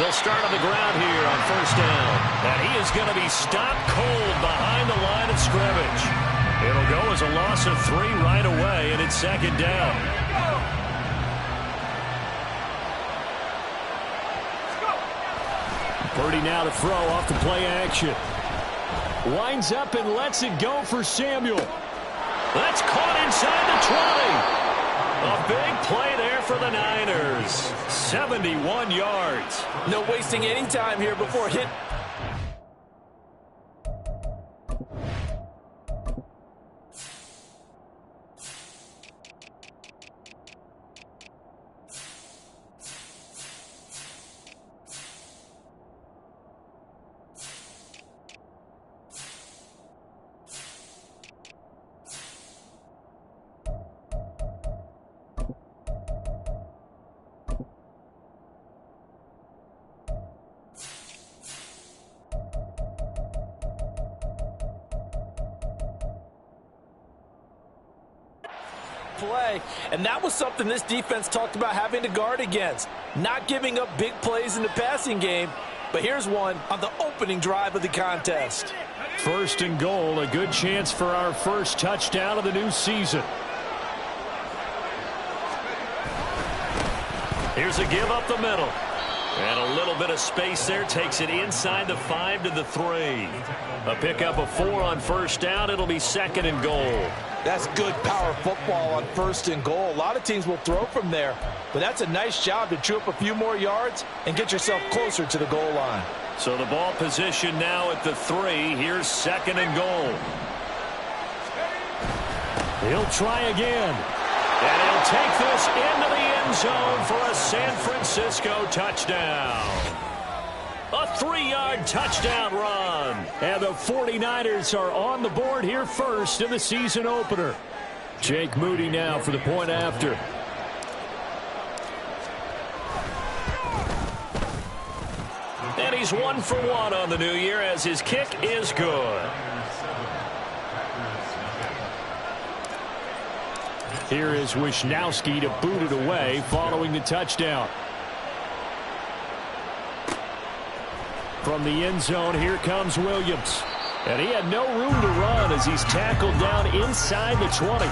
They'll start on the ground here on first down. And he is going to be stopped cold behind the line of scrimmage. It'll go as a loss of 3 right away, and it's second down. Purdy now to throw off the play action. Winds up and lets it go for Samuel. That's caught inside the 20. A big play there for the Niners. 71 yards. No wasting any time here before hit. Play, and that was something this defense talked about having to guard against. Not giving up big plays in the passing game, but here's one on the opening drive of the contest. First and goal, a good chance for our first touchdown of the new season. Here's a give up the middle. And a little bit of space there takes it inside the 5 to the 3. A pickup of 4 on first down. It'll be second and goal. That's good power football on first and goal. A lot of teams will throw from there, but that's a nice job to chew up a few more yards and get yourself closer to the goal line. So the ball position now at the 3. Here's second and goal. He'll try again. And he'll take this into the end zone for a San Francisco touchdown. A 3-yard touchdown run. And the 49ers are on the board here first in the season opener. Jake Moody now for the point after. And he's 1 for 1 on the new year as his kick is good. Here is Wisnowski to boot it away following the touchdown. From the end zone, here comes Williams. And he had no room to run as he's tackled down inside the 20.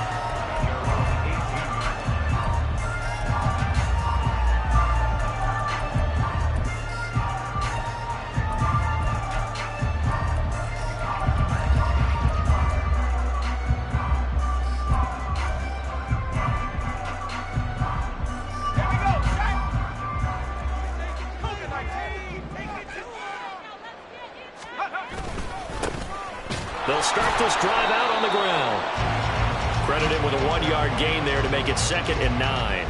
They'll start this drive out on the ground. Credit him with a 1-yard gain there to make it second and 9.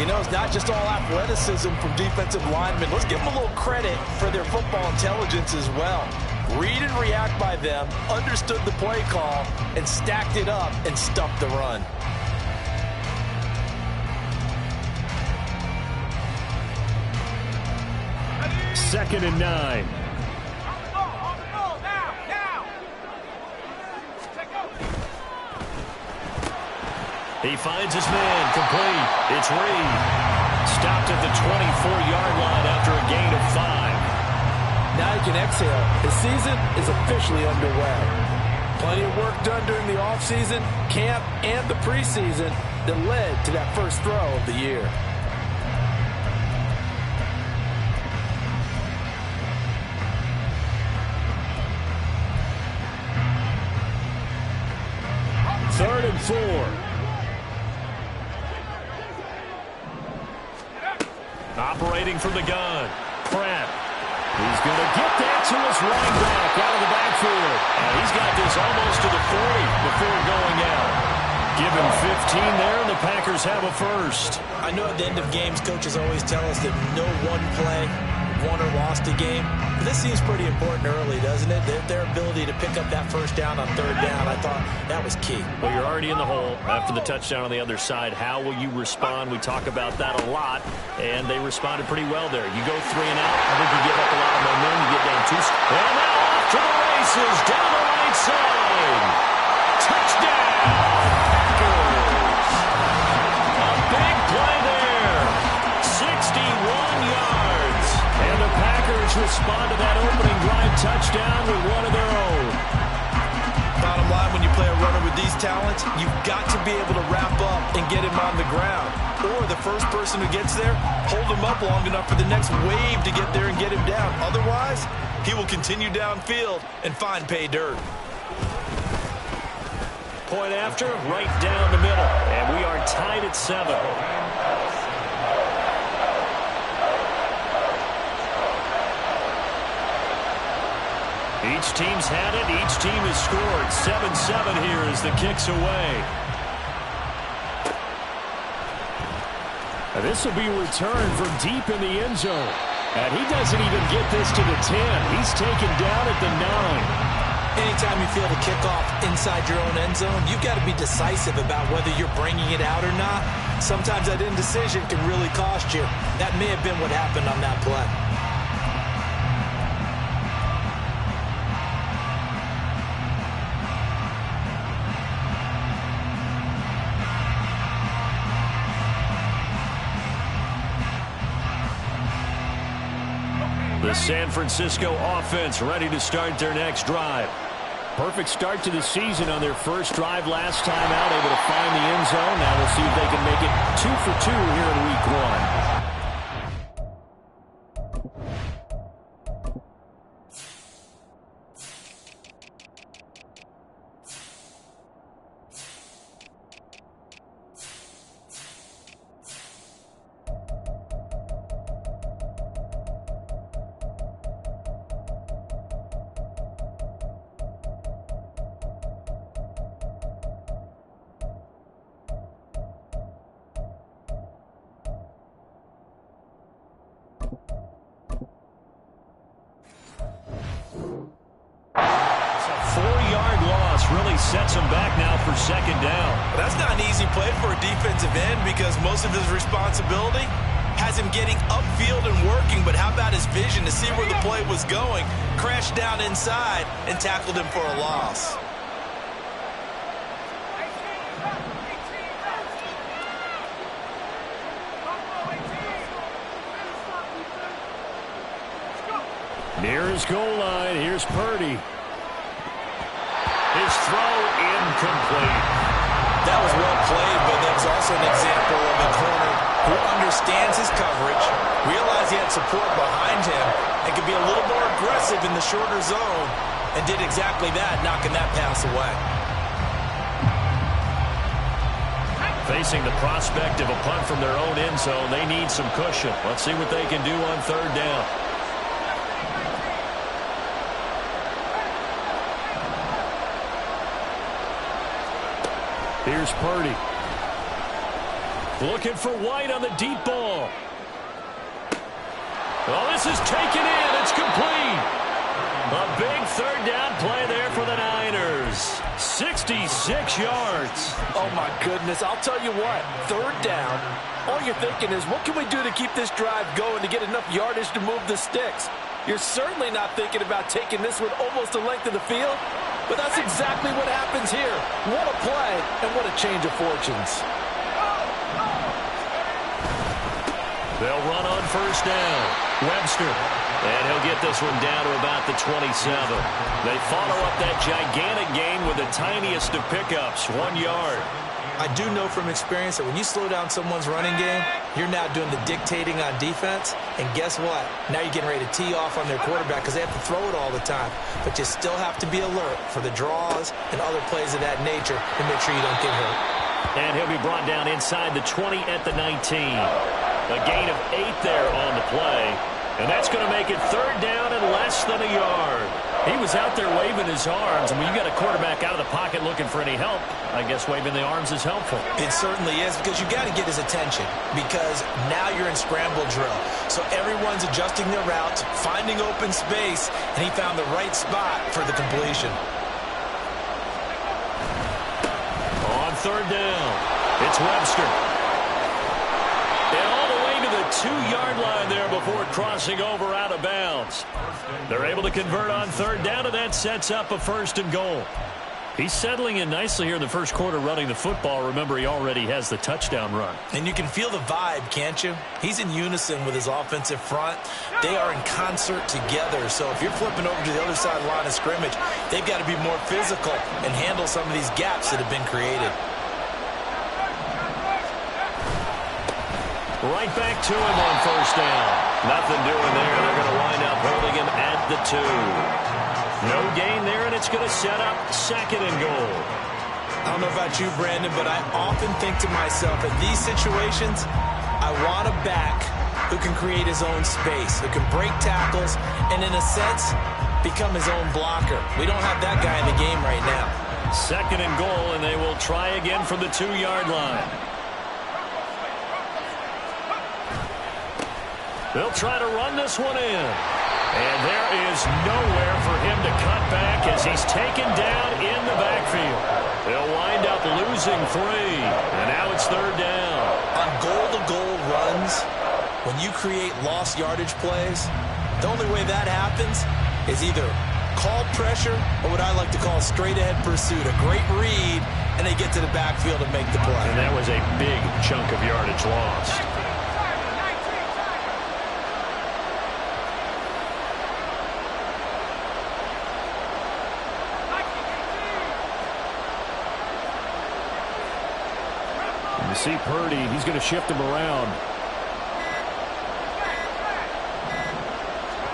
You know, it's not just all athleticism from defensive linemen. Let's give them a little credit for their football intelligence as well. Read and react by them, understood the play call, and stacked it up and stuffed the run. Second and 9. He finds his man, complete. It's Reed. Stopped at the 24-yard line after a gain of 5. Now he can exhale. His season is officially underway. Plenty of work done during the offseason, camp, and the preseason that led to that first throw of the year. Third and 4. Operating from the gun, Pratt. He's going to get that to his running back out of the backfield. And he's got this almost to the 40 before going out. Give him 15 there, and the Packers have a first. I know at the end of games, coaches always tell us that no one play won or lost a game. But this seems pretty important early, doesn't it? Their ability to pick up that first down on third down, I thought that was key. Well, you're already in the hole after the touchdown on the other side. How will you respond? We talk about that a lot, and they responded pretty well there. You go 3 and out, I think you give up a lot of momentum. You get down 2. And now off to the races, down the right side. Touchdown, Packers. A big play there. 61 yards. And the Packers respond to that opening drive touchdown with one of their own. Bottom line, when you play a runner with these talents, you've got to be able to wrap up and get him on the ground. Or the first person who gets there, hold him up long enough for the next wave to get there and get him down. Otherwise, he will continue downfield and find pay dirt. Point after, right down the middle. And we are tied at 7. Each team's had it. Each team has scored. 7-7 here as the kick's away. This will be returned from deep in the end zone. And he doesn't even get this to the 10. He's taken down at the 9. Anytime you feel the kickoff inside your own end zone, you've got to be decisive about whether you're bringing it out or not. Sometimes that indecision can really cost you. That may have been what happened on that play. The San Francisco offense ready to start their next drive. Perfect start to the season on their first drive last time out, able to find the end zone. Now we'll see if they can make it 2 for 2 here in week 1. Really sets him back now for second down. That's not an easy play for a defensive end because most of his responsibility has him getting upfield and working, but how about his vision to see where the play was going, crashed down inside, and tackled him for a loss. Near his goal line, here's Purdy. His throw incomplete. That was well played, but that's also an example of a corner who understands his coverage, realized he had support behind him, and could be a little more aggressive in the shorter zone, and did exactly that, knocking that pass away. Facing the prospect of a punt from their own end zone, they need some cushion. Let's see what they can do on third down. Here's Purdy. Looking for White on the deep ball. Oh, this is taken in. It's complete. A big third down play there for the Niners. 66 yards. Oh, my goodness. I'll tell you what. Third down, all you're thinking is, what can we do to keep this drive going to get enough yardage to move the sticks? You're certainly not thinking about taking this one almost the length of the field. But that's exactly what happens here. What a play, and what a change of fortunes. They'll run on first down. Webster. And he'll get this one down to about the 27. They follow up that gigantic gain with the tiniest of pickups, 1 yard. I do know from experience that when you slow down someone's running game, you're now doing the dictating on defense. And guess what? Now you're getting ready to tee off on their quarterback because they have to throw it all the time. But you still have to be alert for the draws and other plays of that nature to make sure you don't get hurt. And he'll be brought down inside the 20 at the 19. A gain of 8 there on the play. And that's going to make it third down and less than a yard. He was out there waving his arms. I mean, you got a quarterback out of the pocket looking for any help. I guess waving the arms is helpful. It certainly is, because you got to get his attention, because now you're in scramble drill. So everyone's adjusting their routes, finding open space, and he found the right spot for the completion. On third down, it's Webster. And all the way to the 2-yard line there before crossing over out of bounds. They're able to convert on third down, and that sets up a 1st and goal. He's settling in nicely here in the first quarter running the football. Remember, he already has the touchdown run. And you can feel the vibe, can't you? He's in unison with his offensive front. They are in concert together. So if you're flipping over to the other side of the line of scrimmage, they've got to be more physical and handle some of these gaps that have been created. Right back to him on first down. Nothing doing there. They're going to wind up holding him at the 2. No gain there, and it's going to set up second and goal. I don't know about you, Brandon, but I often think to myself, in these situations, I want a back who can create his own space, who can break tackles, and in a sense, become his own blocker. We don't have that guy in the game right now. Second and goal, and they will try again from the 2-yard line. They'll try to run this one in. And there is nowhere for him to cut back as he's taken down in the backfield. They'll wind up losing 3. And now it's third down. On goal-to-goal runs, when you create lost yardage plays, the only way that happens is either call pressure or what I like to call straight-ahead pursuit. A great read, and they get to the backfield and make the play. And that was a big chunk of yardage lost. You see Purdy, he's going to shift him around.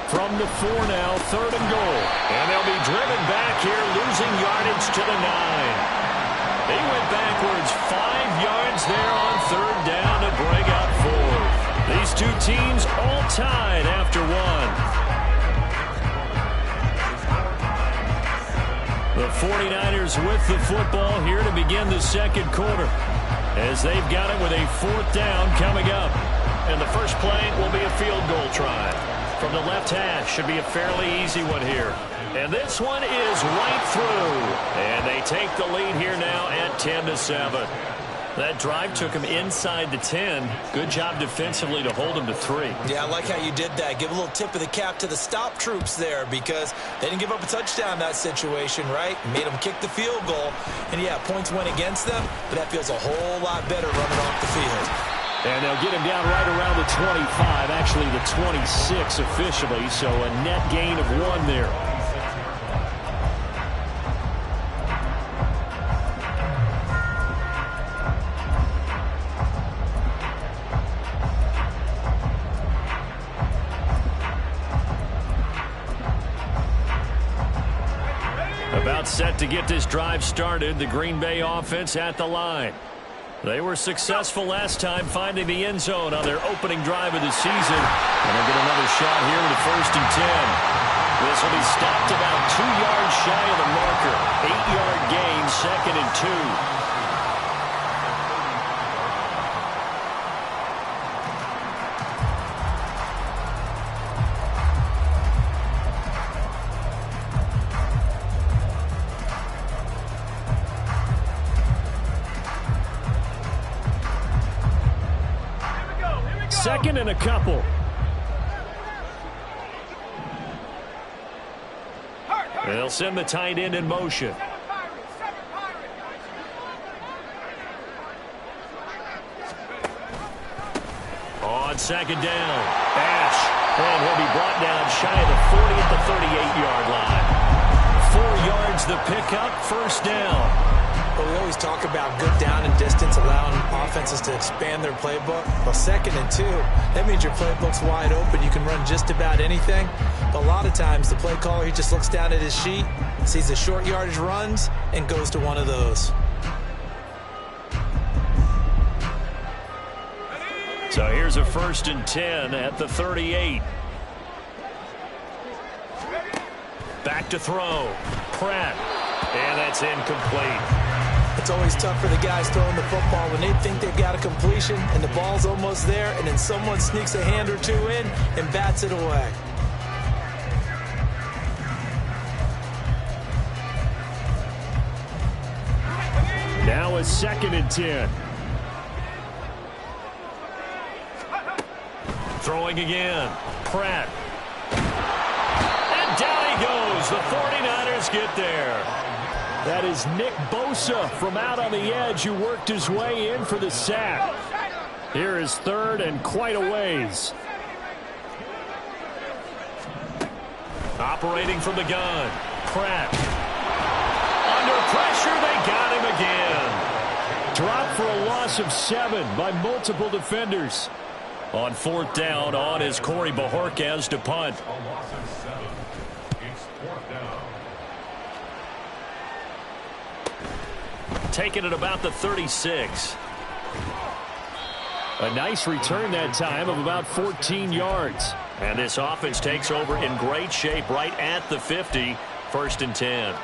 From the 4 now, third and goal. And they'll be driven back here, losing yardage to the 9. They went backwards 5 yards there on third down to bring up 4. These two teams all tied after 1. The 49ers with the football here to begin the second quarter, as they've got it with a 4th down coming up. And the first play will be a field goal try. From the left hash, should be a fairly easy one here. And this one is right through. And they take the lead here now at 10-7. That drive took him inside the 10. Good job defensively to hold him to 3. Yeah, I like how you did that. Give a little tip of the cap to the stop troops there, because they didn't give up a touchdown in that situation, right? Made them kick the field goal. And, yeah, points went against them, but that feels a whole lot better running off the field. And they'll get him down right around the 25, actually the 26 officially, so a net gain of 1 there. About set to get this drive started, the Green Bay offense at the line. They were successful last time finding the end zone on their opening drive of the season. And they'll get another shot here with a 1st and 10. This will be stopped about 2 yards shy of the marker. 8-yard gain, 2nd and 2. Second and a couple. They'll send the tight end in motion. On 2nd down, Ash. And he'll be brought down shy of the 40 at the 38-yard line. 4 yards the pickup, 1st down. Well, we always talk about good down and distance, allowing offenses to expand their playbook. Well, 2nd and 2, that means your playbook's wide open. You can run just about anything. But a lot of times, the play caller, he just looks down at his sheet, sees the short yardage runs, and goes to one of those. So here's a 1st and 10 at the 38. Back to throw. Pratt. And that's incomplete. It's always tough for the guys throwing the football when they think they've got a completion and the ball's almost there, and then someone sneaks a hand or 2 in and bats it away. Now a 2nd and 10. Throwing again. Pratt. And down he goes. The 49ers get there. That is Nick Bosa from out on the edge who worked his way in for the sack. Here is third and quite a ways. Operating from the gun. Pratt. Under pressure, they got him again. Dropped for a loss of 7 by multiple defenders. On fourth down, on is Corey Bojorquez to punt. Taking it about the 36. A nice return that time of about 14 yards. And this offense takes over in great shape right at the 50. First and 10.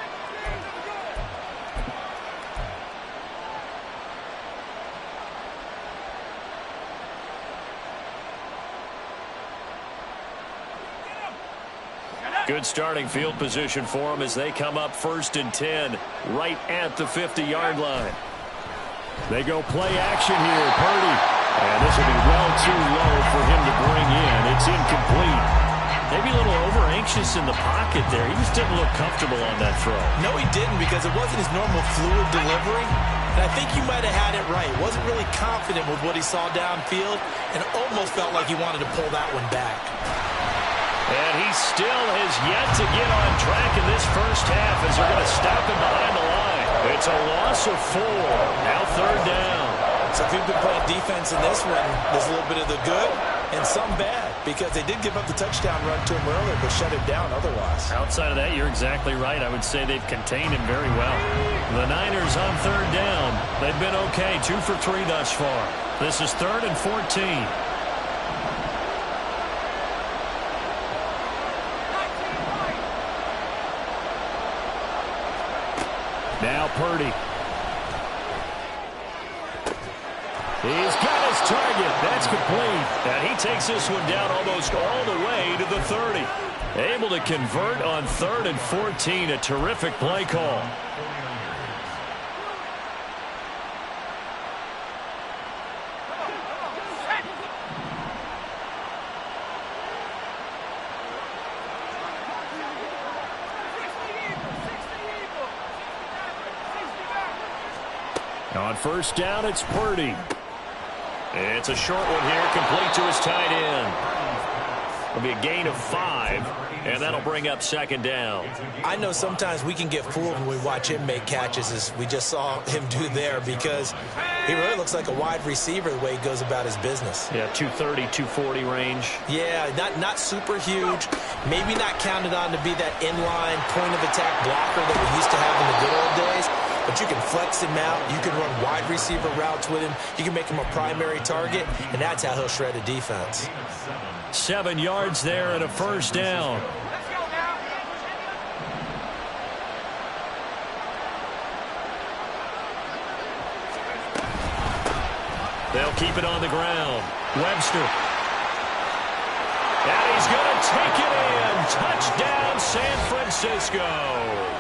Good starting field position for them as they come up first and 10 right at the 50-yard line. They go play action here. Purdy. And this will be well too low for him to bring in. It's incomplete. Maybe a little over-anxious in the pocket there. He just didn't look comfortable on that throw. No, he didn't, because it wasn't his normal fluid delivery. And I think you might have had it right. Wasn't really confident with what he saw downfield and almost felt like he wanted to pull that one back. And he still has yet to get on track in this first half as they're going to stop him behind the line. It's a loss of 4. Now third down. So if you've been playing defense in this one, there's a little bit of the good and some bad, because they did give up the touchdown run to him earlier, but shut him down otherwise. Outside of that, you're exactly right. I would say they've contained him very well. The Niners on third down. They've been okay, 2 for 3 thus far. This is 3rd and 14. Now Purdy. He's got his target. That's complete. And he takes this one down almost all the way to the 30. Able to convert on 3rd and 14. A terrific play call. On first down, it's Purdy. It's a short one here, complete to his tight end. It'll be a gain of 5, and that'll bring up second down. I know sometimes we can get fooled when we watch him make catches, as we just saw him do there, because he really looks like a wide receiver the way he goes about his business. Yeah, 230, 240 range. Yeah, not super huge. Maybe not counted on to be that inline point-of-attack blocker that we used to have in the good old days. But you can flex him out. You can run wide receiver routes with him. You can make him a primary target, and that's how he'll shred a defense. 7 yards there and a first down. They'll keep it on the ground. Webster. And he's going to take it in. Touchdown, San Francisco.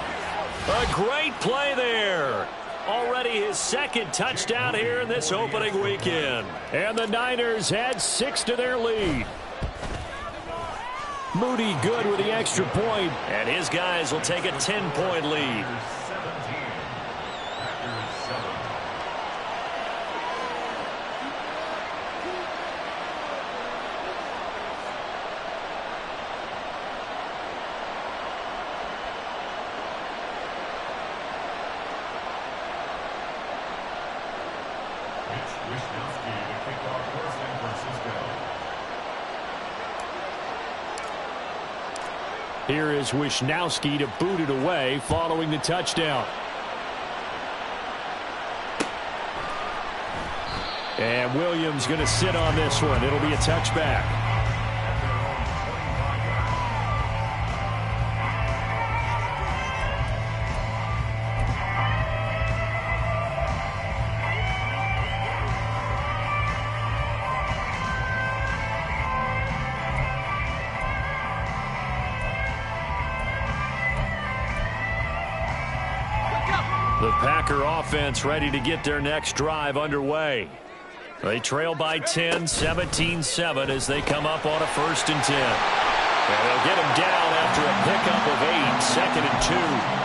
A great play there. Already his second touchdown here in this opening weekend. And the Niners add 6 to their lead. Moody good with the extra point. And his guys will take a 10-point lead. Here is Wisnowski to boot it away following the touchdown. And Williams going to sit on this one. It'll be a touchback. The Packer offense ready to get their next drive underway. They trail by 10, 17-7 as they come up on a 1st and 10. And they'll get him down after a pickup of 8, 2nd and 2.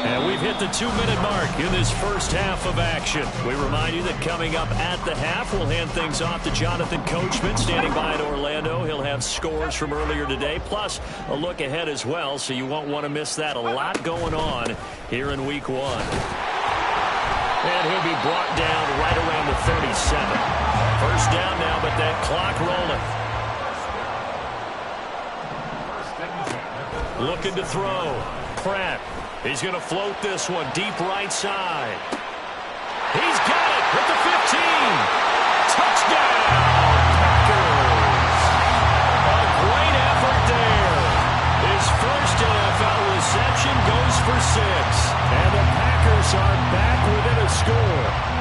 And we've hit the 2-minute mark in this first half of action. We remind you that coming up at the half, we'll hand things off to Jonathan Coachman, standing by in Orlando. He'll have scores from earlier today, plus a look ahead as well, so you won't want to miss that. A lot going on here in Week 1. And he'll be brought down right around the 37. First down now, but that clock rolling. Looking to throw. Pratt. He's going to float this one deep right side. He's got it at the 15. Touchdown, Packers. A great effort there. His first NFL reception goes for 6. And the Packers are back within a score.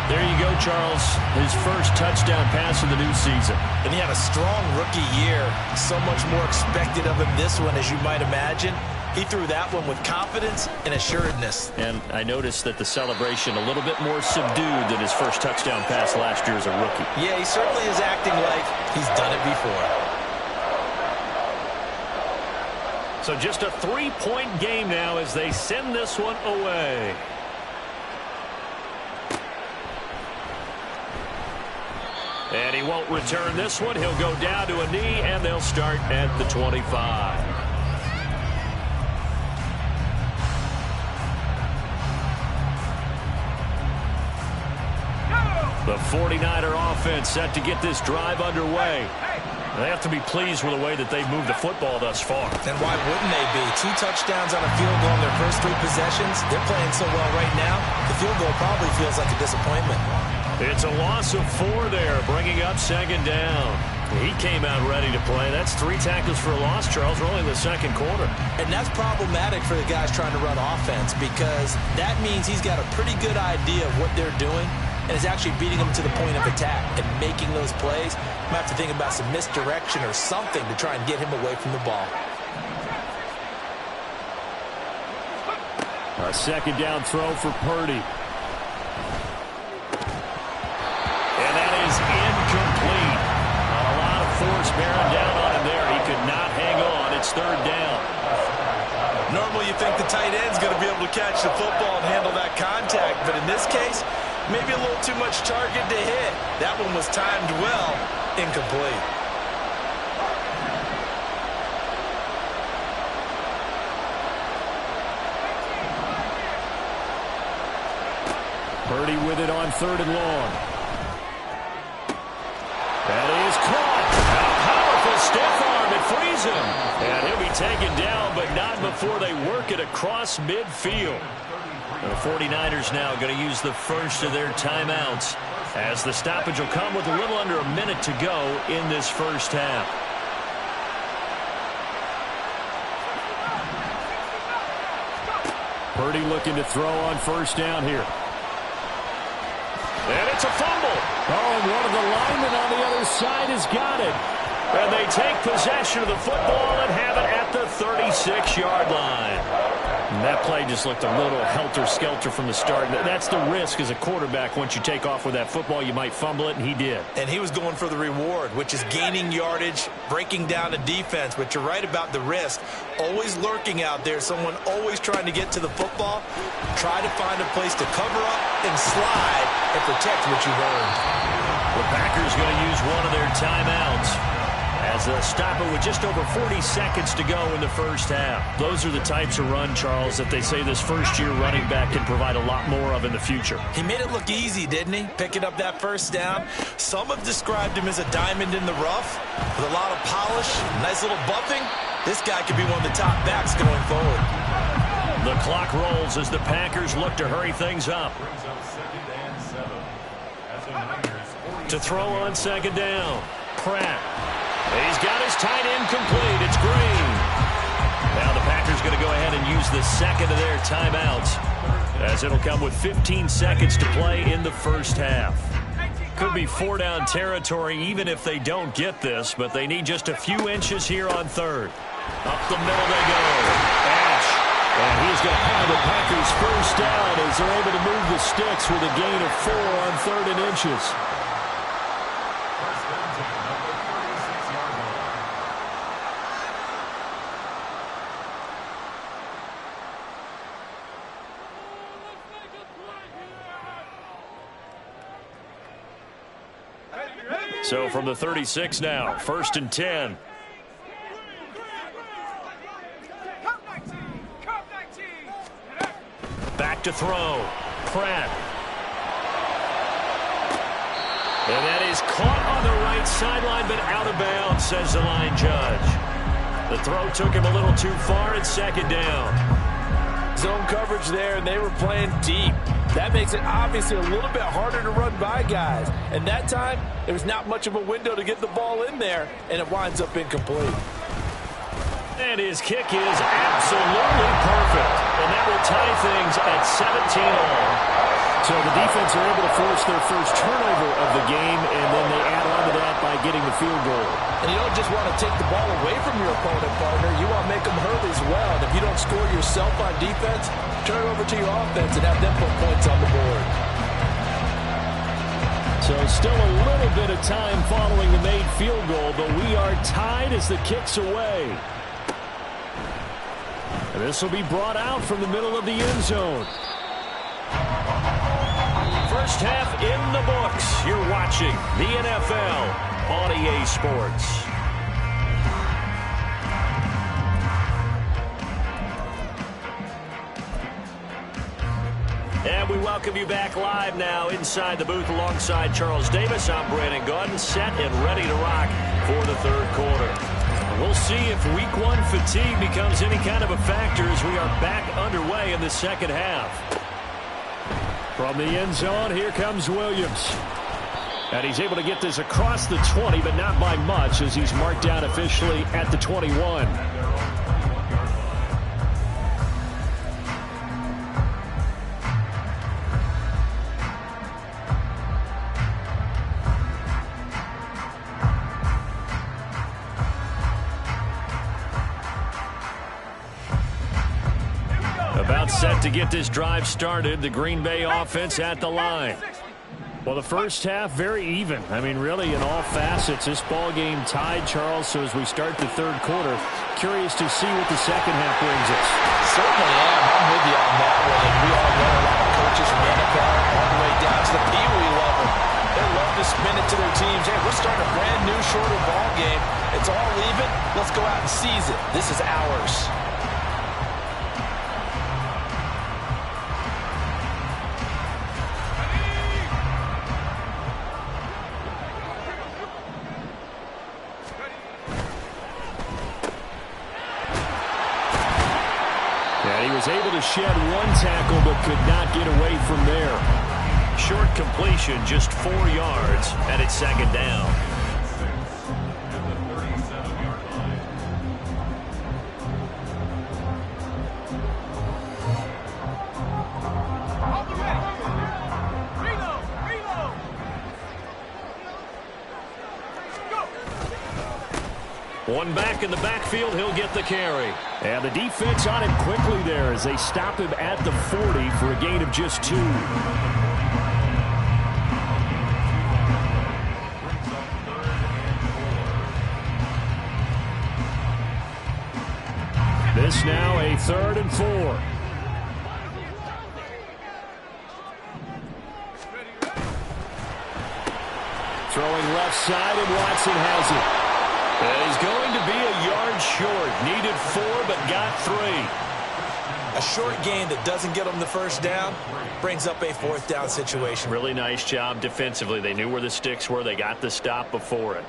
There you go, Charles. His first touchdown pass of the new season. And he had a strong rookie year. So much more expected of him this one, as you might imagine. He threw that one with confidence and assuredness. And I noticed that the celebration a little bit more subdued than his first touchdown pass last year as a rookie. Yeah, he certainly is acting like he's done it before. So just a 3-point game now as they send this one away. And he won't return this one. He'll go down to a knee, and they'll start at the 25. The 49er offense set to get this drive underway. They have to be pleased with the way that they've moved the football thus far. And why wouldn't they be? 2 touchdowns on a field goal in their first 3 possessions. They're playing so well right now, the field goal probably feels like a disappointment. It's a loss of 4 there, bringing up second down. He came out ready to play. That's 3 tackles for a loss, Charles. We're only in the second quarter. And that's problematic for the guys trying to run offense because that means he's got a pretty good idea of what they're doing and is actually beating them to the point of attack and making those plays. Might have to think about some misdirection or something to try and get him away from the ball. A second down throw for Purdy. And that is incomplete. A lot of force bearing down on him there. He could not hang on. It's third down. Normally you think the tight end's going to be able to catch the football and handle that contact, but in this case, maybe a little too much target to hit. That one was timed well, incomplete. Purdy with it on 3rd and long. That is caught. A powerful stiff arm. It frees him. And he'll be taken down, but not before they work it across midfield. And the 49ers now going to use the first of their timeouts as the stoppage will come with a little under a minute to go in this first half. Purdy looking to throw on first down here. And it's a fumble. Oh, and one of the linemen on the other side has got it. And they take possession of the football and have it at the 36-yard line. And that play just looked a little helter-skelter from the start. That's the risk as a quarterback. Once you take off with that football, you might fumble it, and he did. And he was going for the reward, which is gaining yardage, breaking down the defense. But you're right about the risk. Always lurking out there, someone always trying to get to the football. Try to find a place to cover up and slide and protect what you've earned. The Packers going to use one of their timeouts as a stopper with just over 40 seconds to go in the first half. Those are the types of run, Charles, that they say this first-year running back can provide a lot more of in the future. He made it look easy, didn't he? Picking up that first down. Some have described him as a diamond in the rough with a lot of polish, nice little buffing. This guy could be one of the top backs going forward. The clock rolls as the Packers look to hurry things up. To throw on second down, Pratt. He's got his tight end complete. It's Green. Now the Packers going to go ahead and use the second of their timeouts as it'll come with 15 seconds to play in the first half. Could be 4-down territory even if they don't get this, but they need just a few inches here on 3rd. Up the middle they go. Ash. And he's going to have the Packers first down as they're able to move the sticks with a gain of 4 on 3rd and inches. So from the 36 now, 1st and 10. Back to throw. Pratt. And that is caught on the right sideline, but out of bounds, says the line judge. The throw took him a little too far. It's 2nd down. Zone coverage there, and they were playing deep. That makes it obviously a little bit harder to run by guys. And that time, there was not much of a window to get the ball in there, and it winds up incomplete. And his kick is absolutely perfect. And that will tie things at 17-all. So the defense are able to force their first turnover of the game, and then they add on to that by getting the field goal. And you don't just want to take the ball away from your opponent, partner. You want to make them hurt as well. And if you don't score yourself on defense, turn it over to your offense and have them put points on the board. So still a little bit of time following the made field goal, but we are tied as the kick's away. And this will be brought out from the middle of the end zone. First half in the books. You're watching the NFL on EA Sports. And we welcome you back live now inside the booth alongside Charles Davis. I'm Brandon Gaudin, set and ready to rock for the 3rd quarter. We'll see if week 1 fatigue becomes any kind of a factor as we are back underway in the 2nd half. From the end zone, here comes Williams. And he's able to get this across the 20, but not by much as he's marked down officially at the 21. About set to get this drive started. The Green Bay offense at the line. Well, the first half, very even. I mean, really, in all facets, this ball game tied, Charles. So as we start the 3rd quarter, curious to see what the 2nd half brings us. Certainly am. I'm with you on that one. And we all know a lot of coaches from the NFL all the way down to the Pee Wee level. They love to spin it to their teams. Hey, we're starting a brand new, shorter ball game. It's all even. Let's go out and seize it. This is ours. Able to shed one tackle, but could not get away from there. Short completion, just 4 yards, and it's 2nd down. One back in the backfield, he'll get the carry. And the defense on him quickly there as they stop him at the 40 for a gain of just 2. This now a 3rd and 4. Throwing left side, and Watson has it. And he's going to be a yard short. Needed 4, but got 3. A short gain that doesn't get them the first down brings up a 4th down situation. Really nice job defensively. They knew where the sticks were. They got the stop before it.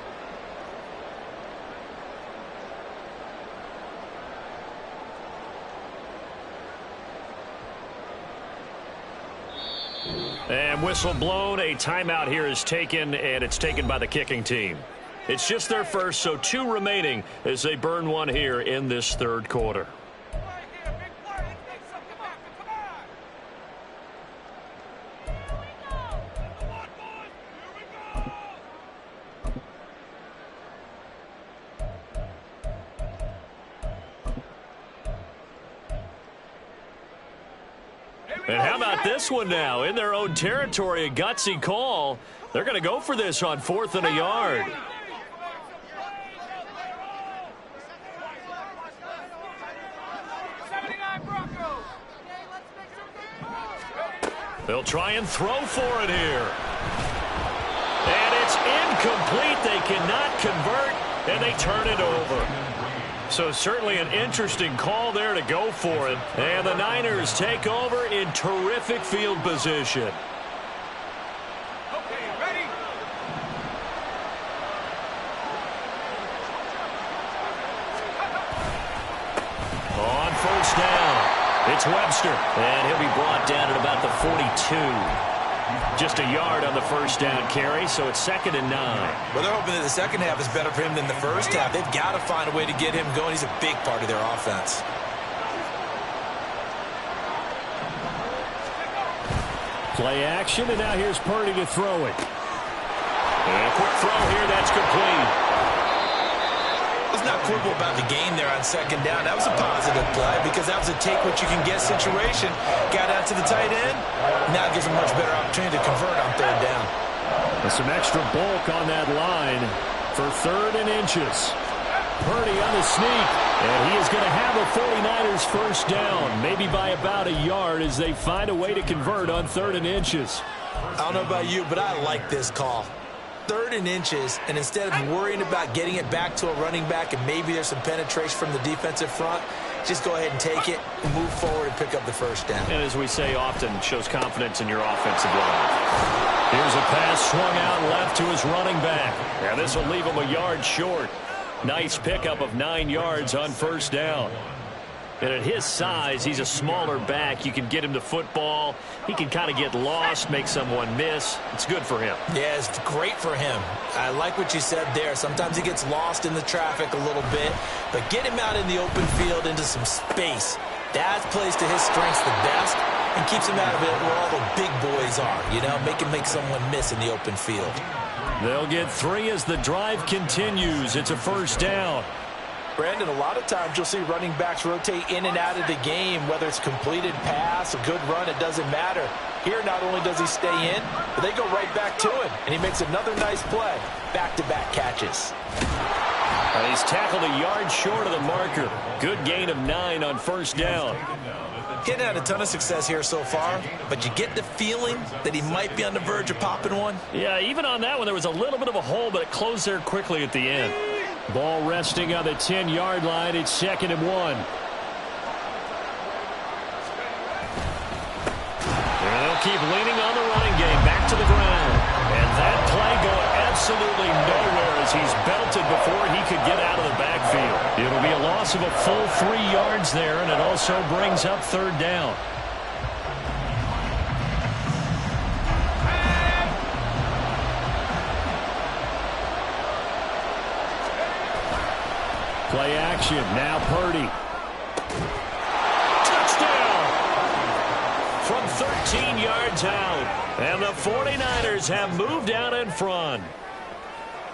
And whistle blown. A timeout here is taken, and it's taken by the kicking team. It's just their first, so 2 remaining as they burn one here in this 3rd quarter. And how about this one now? In their own territory, a gutsy call. They're going to go for this on 4th and a yard. They'll try and throw for it here. And It's incomplete. They cannot convert, and they turn it over. So certainly an interesting call there to go for it. And the Niners take over in terrific field position. Okay, ready? On first down, it's Webster. And he'll be brought down at about the 42. Just a yard on the first down carry, so it's 2nd and 9. Well, they're hoping that the second half is better for him than the first half. They've got to find a way to get him going. He's a big part of their offense. Play action, and now here's Purdy to throw it. And a quick throw here, that's complete. Let's not quibble about the gain there on second down. That was a positive play because that was a take-what-you-can-get situation. Got out to the tight end. Now it gives him a much better opportunity to convert on third down. And some extra bulk on that line for 3rd and inches. Purdy on the sneak, and he is going to have a 49ers first down, maybe by about a yard as they find a way to convert on 3rd and inches. I don't know about you, but I like this call. 3rd and inches, and instead of worrying about getting it back to a running back and maybe there's some penetration from the defensive front, just go ahead and take it, move forward, and pick up the first down. And as we say often, shows confidence in your offensive line. Here's a pass swung out left to his running back. Now this will leave him a yard short. Nice pickup of 9 yards on first down. And at his size, he's a smaller back. You can get him to football. He can kind of get lost, make someone miss. It's good for him. Yeah, it's great for him. I like what you said there. Sometimes he gets lost in the traffic a little bit, but get him out in the open field into some space. That plays to his strengths the best and keeps him out of it where all the big boys are, you know, make someone miss in the open field. They'll get 3 as the drive continues. It's a first down. Brandon, a lot of times you'll see running backs rotate in and out of the game, whether it's completed pass, a good run, it doesn't matter. Here, not only does he stay in, but they go right back to him, and he makes another nice play. Back-to-back catches. He's tackled a yard short of the marker. Good gain of 9 on first down. He hadn't had a ton of success here so far, but you get the feeling that he might be on the verge of popping one. Yeah, even on that one, there was a little bit of a hole, but it closed there quickly at the end. Ball resting on the 10-yard line. It's 2nd and 1. And they'll keep leaning on the running game back to the ground. And that play going absolutely nowhere as he's belted before he could get out of the backfield. It'll be a loss of a full 3 yards there, and it also brings up 3rd down. Play action. Now Purdy. Touchdown! From 13 yards out. And the 49ers have moved out in front.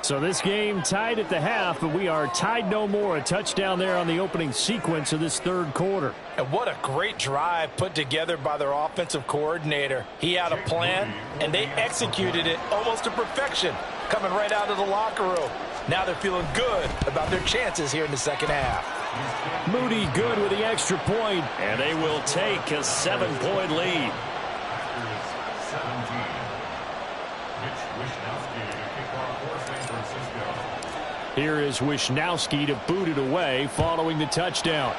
So this game tied at the half, but we are tied no more. A touchdown there on the opening sequence of this 3rd quarter. And what a great drive put together by their offensive coordinator. He had a plan, and they executed it almost to perfection, coming right out of the locker room. Now they're feeling good about their chances here in the second half. Moody good with the extra point. And they will take a 7-point lead. Here is Wishnowski to boot it away following the touchdown.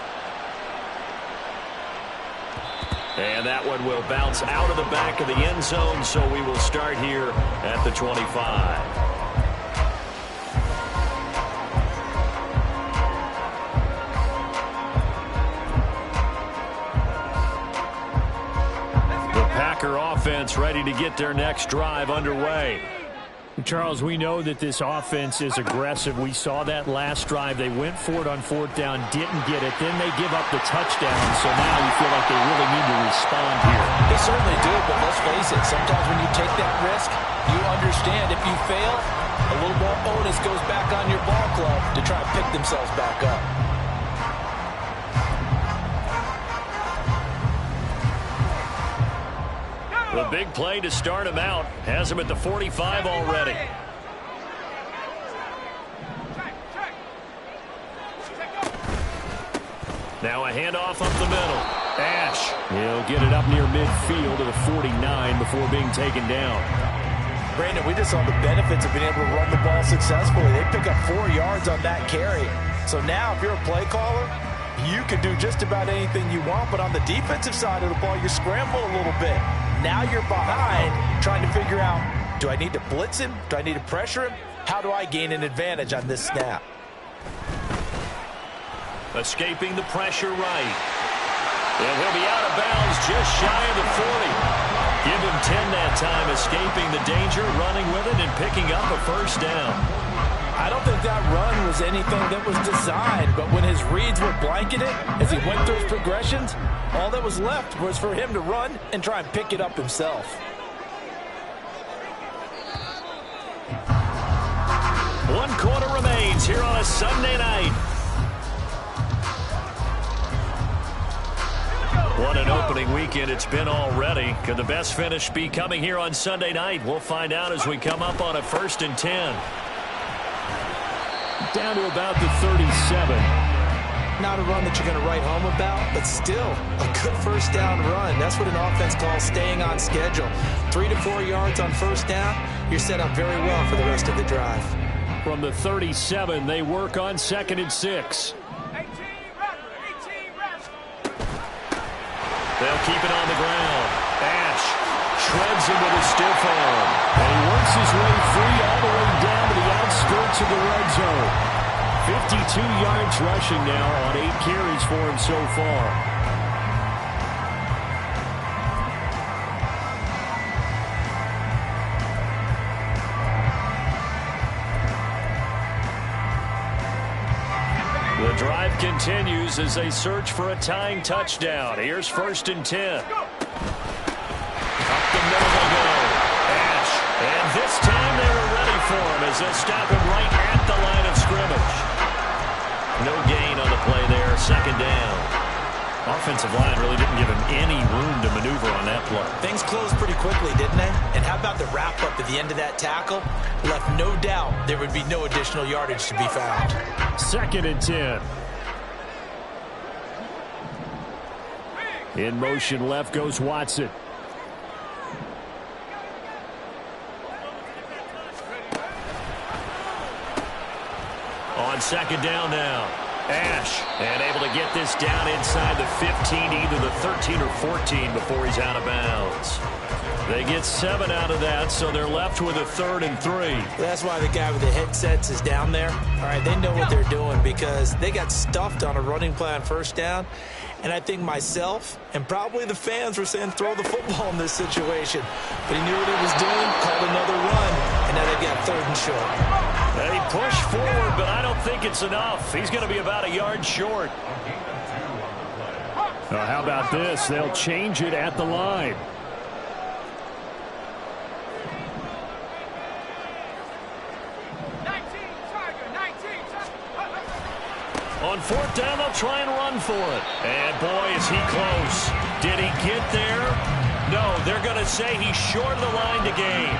And that one will bounce out of the back of the end zone, so we will start here at the 25. Packer offense ready to get their next drive underway. Charles, we know that this offense is aggressive. We saw that last drive. They went for it on 4th down, didn't get it. Then they give up the touchdown. So now you feel like they really need to respond here. They certainly do, but let's face it. Sometimes when you take that risk, you understand if you fail, a little more onus goes back on your ball club to try and pick themselves back up. The big play to start him out has him at the 45 already. Now a handoff up the middle. Ash. He'll get it up near midfield to the 49 before being taken down. Brandon, we just saw the benefits of being able to run the ball successfully. They pick up 4 yards on that carry. So now if you're a play caller, you can do just about anything you want, but on the defensive side of the ball, you're scrambling a little bit. Now you're behind trying to figure out, do I need to blitz him? Do I need to pressure him? How do I gain an advantage on this snap? Escaping the pressure right. And he'll be out of bounds just shy of the 40. Give him 10 that time, escaping the danger, running with it, and picking up a first down. I don't think that run was anything that was designed, but when his reads were blanketed, as he went through his progressions, all that was left was for him to run and try and pick it up himself. One quarter remains here on a Sunday night. What an opening weekend it's been already. Could the best finish be coming here on Sunday night? We'll find out as we come up on a 1st and 10. Down to about the 37. Not a run that you're going to write home about, but still a good first down run. That's what an offense calls staying on schedule. 3 to 4 yards on first down, you're set up very well for the rest of the drive. From the 37, they work on 2nd and 6. They'll keep it on the ground. Ash shreds him with a stiff arm. And he works his way free all the way down to the outskirts of the red zone. 52 yards rushing now on 8 carries for him so far. The drive continues as they search for a tying touchdown. Here's 1st and 10. Up the middle they go. Ash. And this time they were ready for him as they stop him right at the line of scrimmage. No gain on the play there. 2nd down. Offensive line really didn't give him any room to maneuver on that play. Things closed pretty quickly, didn't they? And how about the wrap-up at the end of that tackle? Left no doubt there would be no additional yardage to be found. 2nd and 10. In motion left goes Watson. On 2nd down now. Ash, and able to get this down inside the 15, either the 13 or 14 before he's out of bounds. They get 7 out of that, so they're left with a 3rd and 3. That's why the guy with the headsets is down there. All right, they know what they're doing because they got stuffed on a running play on first down. And I think myself and probably the fans were saying throw the football in this situation. But he knew what he was doing, called another run, and now they've got 3rd and short. They push forward, but I don't think it's enough. He's going to be about a yard short. How about this? They'll change it at the line. On 4th down, they'll try and run for it. And boy, is he close. Did he get there? No, they're going to say he's short of the line to gain.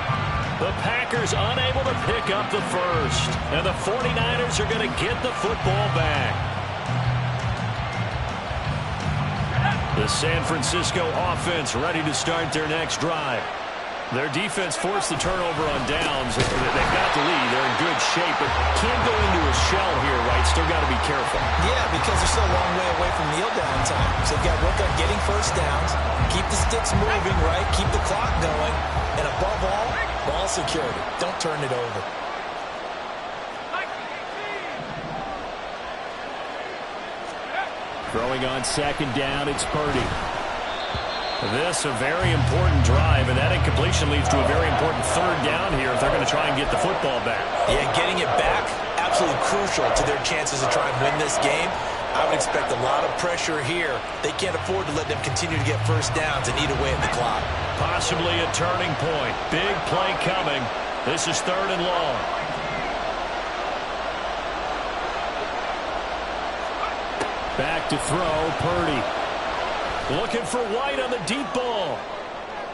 The Packers unable to pick up the first. And the 49ers are going to get the football back. The San Francisco offense ready to start their next drive. Their defense forced the turnover on downs. They've got the lead. They're in good shape, but can't go into a shell here, right? Still got to be careful. Yeah, because they're still a long way away from kneel down time. So they've got to work on getting first downs, keep the sticks moving, right? Keep the clock going. And above all, ball security. Don't turn it over. Throwing on 2nd down, it's Purdy. This a very important drive, and that incompletion leads to a very important 3rd down here if they're going to try and get the football back. Yeah, getting it back, absolutely crucial to their chances to try and win this game. I would expect a lot of pressure here. They can't afford to let them continue to get first downs and eat away at the clock. Possibly a turning point. Big play coming. This is 3rd and long. Back to throw, Purdy. Looking for White on the deep ball.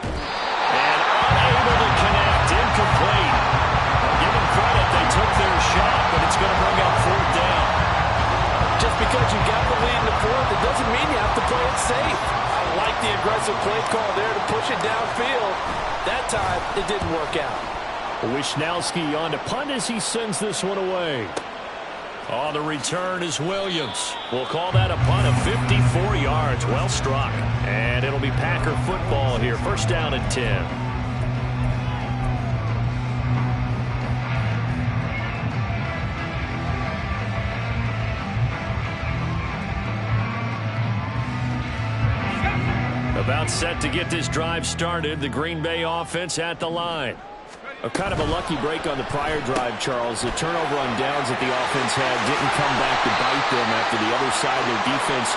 And unable to connect. Incomplete. Give them credit. They took their shot, but it's going to bring up 4th down. Just because you got the lead in the 4th, it doesn't mean you have to play it safe. I like the aggressive play call there to push it downfield. That time, it didn't work out. Wisnowski on to punt as he sends this one away. On the return is Williams. We'll call that a punt of 54 yards. Well struck. And it'll be Packer football here. First down and 10. About set to get this drive started. The Green Bay offense at the line. A kind of a lucky break on the prior drive, Charles. The turnover on downs that the offense had didn't come back to bite them after the other side of their defense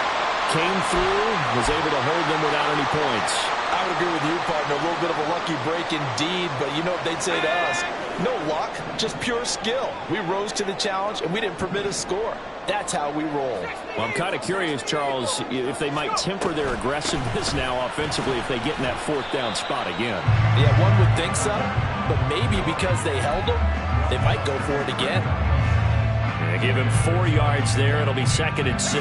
came through, was able to hold them without any points. I would agree with you, partner. A little bit of a lucky break indeed, but you know what they'd say to us? No luck, just pure skill. We rose to the challenge, and we didn't permit a score. That's how we roll. Well, I'm kind of curious, Charles, if they might temper their aggressiveness now offensively if they get in that fourth down spot again. Yeah, one would think so, but maybe because they held them, they might go for it again. Yeah, give him 4 yards there. It'll be second and 6.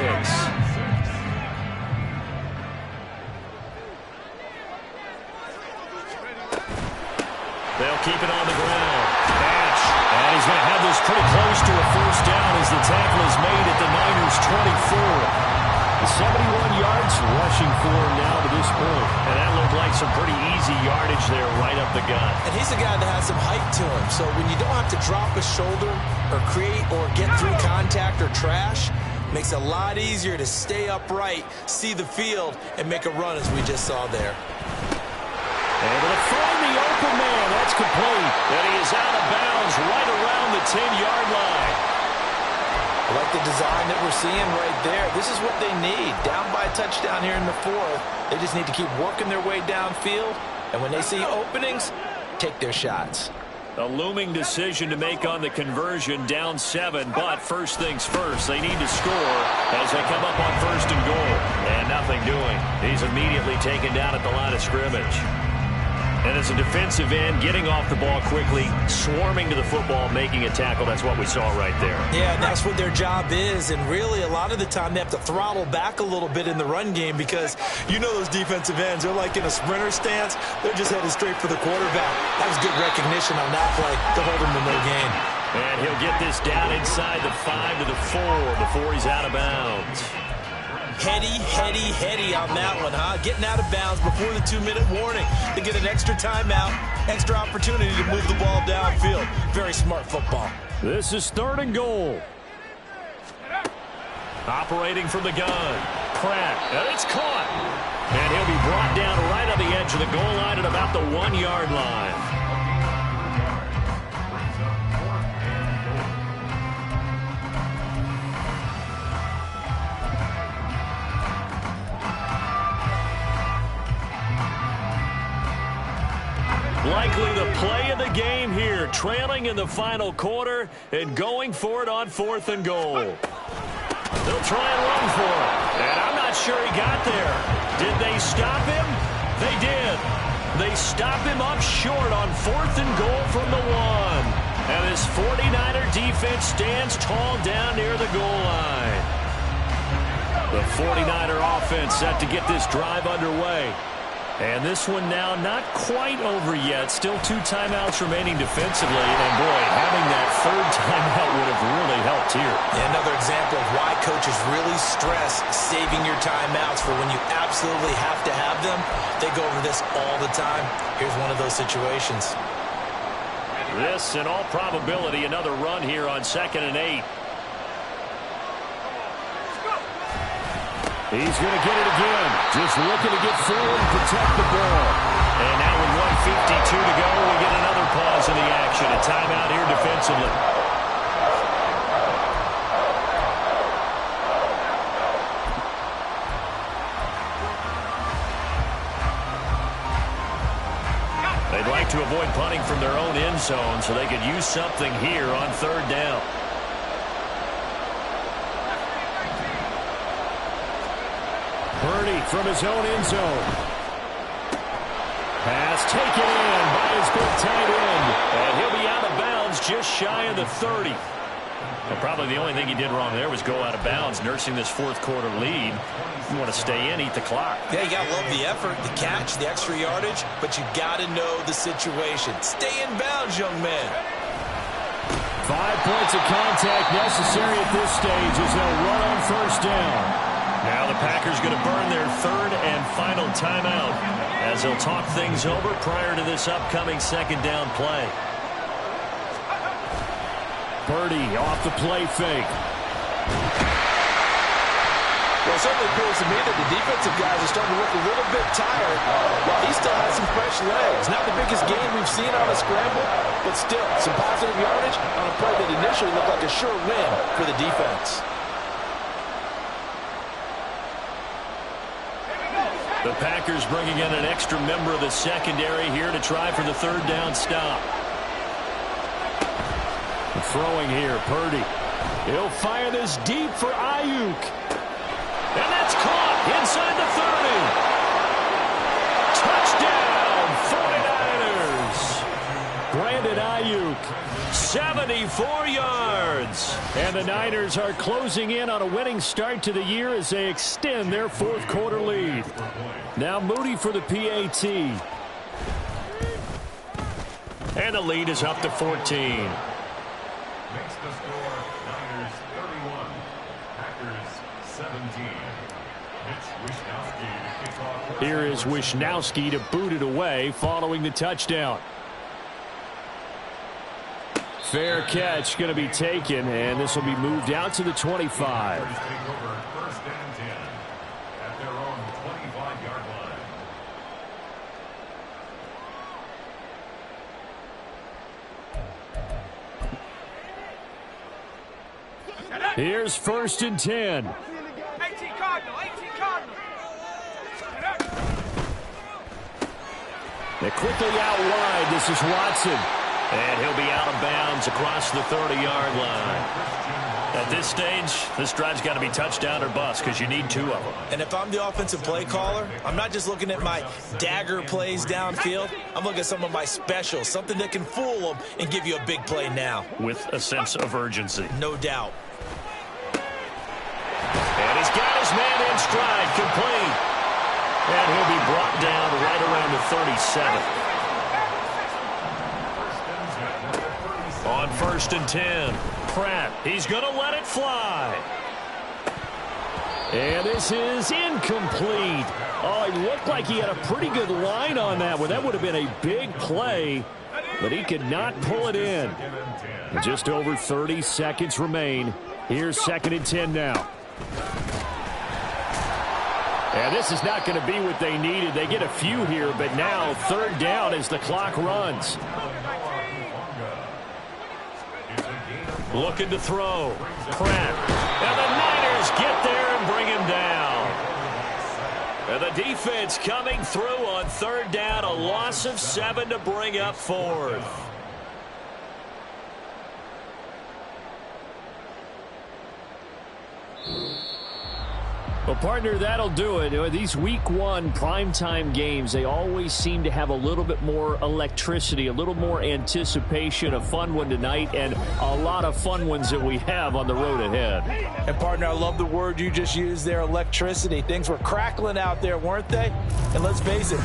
They'll keep it on the ground. Catch. And he's going to have this pretty close to a first down as the tackle is made at the Niners' 24. 71 yards rushing for him now to this point. And that looked like some pretty easy yardage there right up the gut. And he's a guy that has some height to him. So when you don't have to drop a shoulder or create or get through contact or trash, makes it a lot easier to stay upright, see the field, and make a run as we just saw there. Able to find the open man. That's complete. And he is out of bounds right around the 10-yard line. I like the design that we're seeing right there. This is what they need. Down by a touchdown here in the fourth. They just need to keep working their way downfield. And when they see openings, take their shots. A looming decision to make on the conversion, down 7. But first things first, they need to score as they come up on first and goal. And nothing doing. He's immediately taken down at the line of scrimmage. And as a defensive end, getting off the ball quickly, swarming to the football, making a tackle. That's what we saw right there. Yeah, that's what their job is. And really, a lot of the time, they have to throttle back a little bit in the run game because you know those defensive ends, they're like in a sprinter stance. They're just headed straight for the quarterback. That was good recognition on that play to hold him to no gain. And he'll get this down inside the 5 to the 4 before he's out of bounds. Heady on that one, huh? Getting out of bounds before the 2-minute warning to get an extra timeout, extra opportunity to move the ball downfield. Very smart football. This is third and goal. Operating from the gun. Pratt, and it's caught. And he'll be brought down right on the edge of the goal line at about the 1-yard line. Likely the play of the game here, trailing in the final quarter and going for it on 4th and goal. They'll try and run for it, and I'm not sure he got there. Did they stop him? They did. They stop him up short on 4th and goal from the 1. And this 49er defense stands tall down near the goal line. The 49er offense set to get this drive underway. And this one now not quite over yet. Still 2 timeouts remaining defensively. And, boy, having that 3rd timeout would have really helped here. Yeah, another example of why coaches really stress saving your timeouts for when you absolutely have to have them. They go over this all the time. Here's one of those situations. This, in all probability, another run here on 2nd and 8. He's going to get it again. Just looking to get forward and protect the ball. And now with 1:52 to go, we get another pause in the action. A timeout here defensively. They'd like to avoid punting from their own end zone so they could use something here on 3rd down. Purdy from his own end zone. Pass taken in by his big tight end. And he'll be out of bounds just shy of the 30. Well, probably the only thing he did wrong there was go out of bounds, nursing this fourth quarter lead. You want to stay in, eat the clock. Yeah, you got to love the effort, the catch, the extra yardage, but you got to know the situation. Stay in bounds, young man. 5 points of contact necessary at this stage as they'll run on first down. Now the Packers going to burn their third and final timeout as they'll talk things over prior to this upcoming second down play. Purdy off the play fake. Well, it certainly appears to me that the defensive guys are starting to look a little bit tired while he still has some fresh legs. Not the biggest gain we've seen on a scramble, but still some positive yardage on a play that initially looked like a sure win for the defense. The Packers bringing in an extra member of the secondary here to try for the third down stop. Throwing here, Purdy. He'll fire this deep for Ayuk. And that's caught inside the 30. Touchdown, 49ers. Brandon Ayuk, 74 yards. And the Niners are closing in on a winning start to the year as they extend their fourth quarter lead. Now Moody for the PAT. And the lead is up to 14. Makes the score Niners 31, Packers 17. Here is Wishnowsky to boot it away following the touchdown. Fair catch going to be taken, and this will be moved out to the 25. Take over first and 10 at their own 25-yard line. Here's first and 10. 18 Cardinal. They're quickly out wide. This is Watson. And he'll be out of bounds across the 30-yard line. At this stage, this drive's got to be touchdown or bust because you need 2 of them. And if I'm the offensive play caller, I'm not just looking at my dagger plays downfield. I'm looking at some of my specials, something that can fool them and give you a big play now. With a sense of urgency. No doubt. And he's got his man in stride, complete. And he'll be brought down right around the 37. On first and 10, Pratt, he's going to let it fly. And this is incomplete. Oh, it looked like he had a pretty good line on that one. That would have been a big play, but he could not pull it in. And just over 30 seconds remain. Here's second and 10 now. And this is not going to be what they needed. They get a few here, but now third down as the clock runs. Looking to throw. Pratt. And the Niners get there and bring him down. And the defense coming through on third down. A loss of 7 to bring up fourth. Well, partner, that'll do it. These week 1 primetime games, they always seem to have a little bit more electricity, a little more anticipation. A fun one tonight, and a lot of fun ones that we have on the road ahead. And, partner, I love the word you just used there, electricity. Things were crackling out there, weren't they? And let's face it,